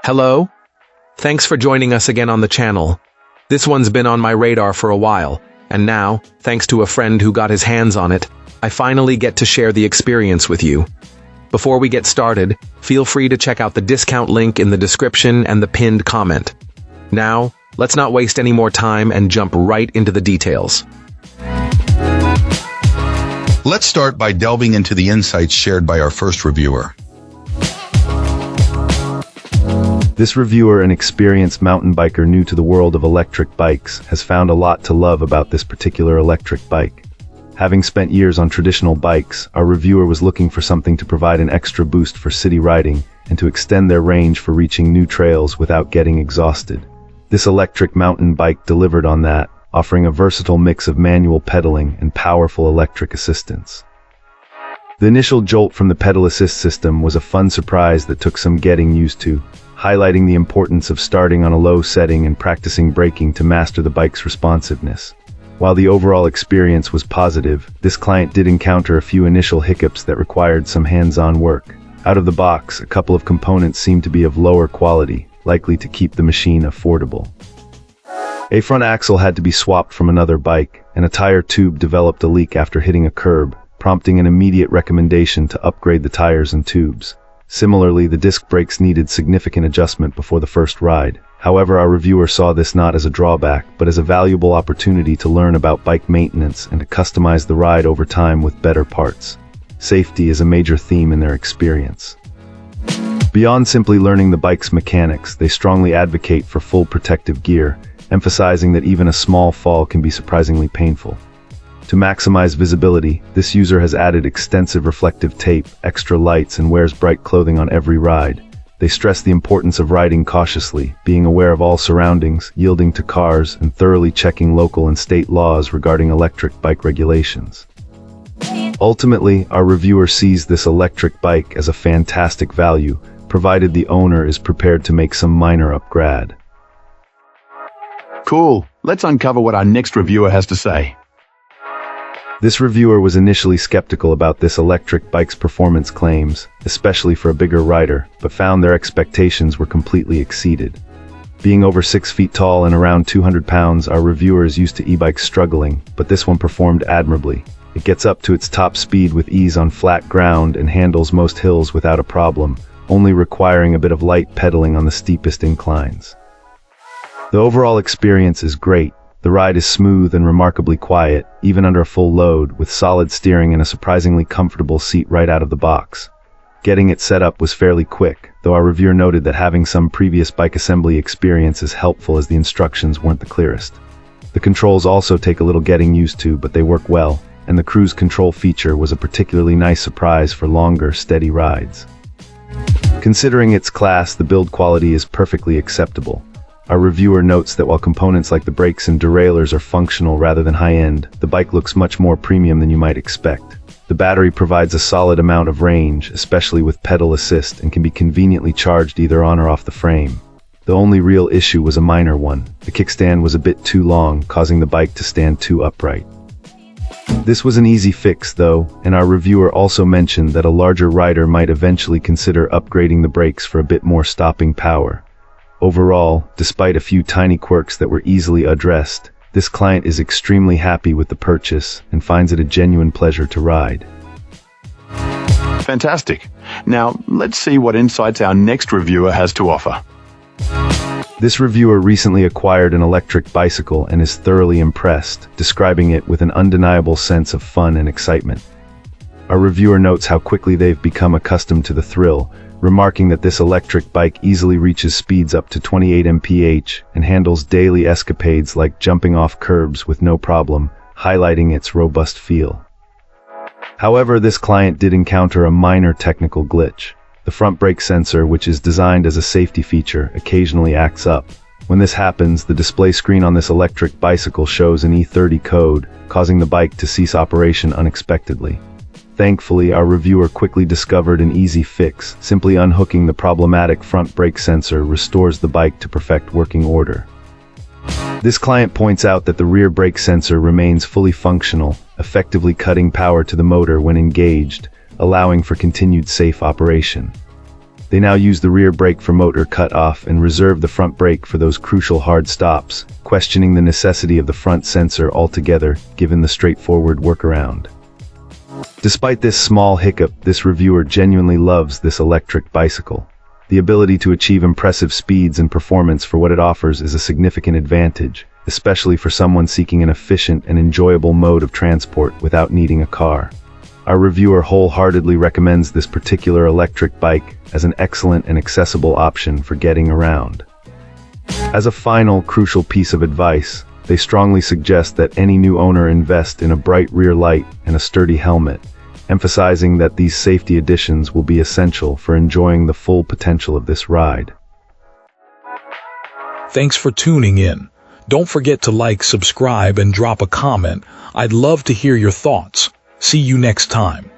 Hello? Thanks for joining us again on the channel. This one's been on my radar for a while, and now, thanks to a friend who got his hands on it, I finally get to share the experience with you. Before we get started, feel free to check out the discount link in the description and the pinned comment. Now, let's not waste any more time and jump right into the details. Let's start by delving into the insights shared by our first reviewer. This reviewer, an experienced mountain biker new to the world of electric bikes, has found a lot to love about this particular electric bike. Having spent years on traditional bikes, our reviewer was looking for something to provide an extra boost for city riding and to extend their range for reaching new trails without getting exhausted. This electric mountain bike delivered on that, offering a versatile mix of manual pedaling and powerful electric assistance. The initial jolt from the pedal assist system was a fun surprise that took some getting used to, highlighting the importance of starting on a low setting and practicing braking to master the bike's responsiveness. While the overall experience was positive, this client did encounter a few initial hiccups that required some hands-on work. Out of the box, a couple of components seemed to be of lower quality, likely to keep the machine affordable. A front axle had to be swapped from another bike, and a tire tube developed a leak after hitting a curb, prompting an immediate recommendation to upgrade the tires and tubes. Similarly, the disc brakes needed significant adjustment before the first ride. However, our reviewer saw this not as a drawback, but as a valuable opportunity to learn about bike maintenance and to customize the ride over time with better parts. Safety is a major theme in their experience. Beyond simply learning the bike's mechanics, they strongly advocate for full protective gear, emphasizing that even a small fall can be surprisingly painful. To maximize visibility, this user has added extensive reflective tape, extra lights, and wears bright clothing on every ride. They stress the importance of riding cautiously, being aware of all surroundings, yielding to cars, and thoroughly checking local and state laws regarding electric bike regulations. Ultimately, our reviewer sees this electric bike as a fantastic value, provided the owner is prepared to make some minor upgrade. Cool. Let's uncover what our next reviewer has to say. This reviewer was initially skeptical about this electric bike's performance claims, especially for a bigger rider, but found their expectations were completely exceeded. Being over 6 feet tall and around 200 pounds, our reviewer is used to e-bikes struggling, but this one performed admirably. It gets up to its top speed with ease on flat ground and handles most hills without a problem, only requiring a bit of light pedaling on the steepest inclines. The overall experience is great. The ride is smooth and remarkably quiet, even under a full load, with solid steering and a surprisingly comfortable seat right out of the box. Getting it set up was fairly quick, though our reviewer noted that having some previous bike assembly experience is helpful as the instructions weren't the clearest. The controls also take a little getting used to, but they work well, and the cruise control feature was a particularly nice surprise for longer, steady rides. Considering its class, the build quality is perfectly acceptable. Our reviewer notes that while components like the brakes and derailleurs are functional rather than high-end, the bike looks much more premium than you might expect. The battery provides a solid amount of range, especially with pedal assist, and can be conveniently charged either on or off the frame. The only real issue was a minor one. The kickstand was a bit too long, causing the bike to stand too upright. This was an easy fix, though, and our reviewer also mentioned that a larger rider might eventually consider upgrading the brakes for a bit more stopping power. Overall, despite a few tiny quirks that were easily addressed, this client is extremely happy with the purchase and finds it a genuine pleasure to ride. Fantastic. Now, let's see what insights our next reviewer has to offer. This reviewer recently acquired an electric bicycle and is thoroughly impressed, describing it with an undeniable sense of fun and excitement. Our reviewer notes how quickly they've become accustomed to the thrill, remarking that this electric bike easily reaches speeds up to 28 mph and handles daily escapades like jumping off curbs with no problem, highlighting its robust feel. However, this client did encounter a minor technical glitch. The front brake sensor, which is designed as a safety feature, occasionally acts up. When this happens, the display screen on this electric bicycle shows an E30 code, causing the bike to cease operation unexpectedly. Thankfully, our reviewer quickly discovered an easy fix. Simply unhooking the problematic front brake sensor restores the bike to perfect working order. This client points out that the rear brake sensor remains fully functional, effectively cutting power to the motor when engaged, allowing for continued safe operation. They now use the rear brake for motor cut-off and reserve the front brake for those crucial hard stops, questioning the necessity of the front sensor altogether, given the straightforward workaround. Despite this small hiccup, this reviewer genuinely loves this electric bicycle. The ability to achieve impressive speeds and performance for what it offers is a significant advantage, especially for someone seeking an efficient and enjoyable mode of transport without needing a car. Our reviewer wholeheartedly recommends this particular electric bike as an excellent and accessible option for getting around. As a final, crucial piece of advice, they strongly suggest that any new owner invest in a bright rear light and a sturdy helmet, emphasizing that these safety additions will be essential for enjoying the full potential of this ride. Thanks for tuning in. Don't forget to like, subscribe, and drop a comment. I'd love to hear your thoughts. See you next time.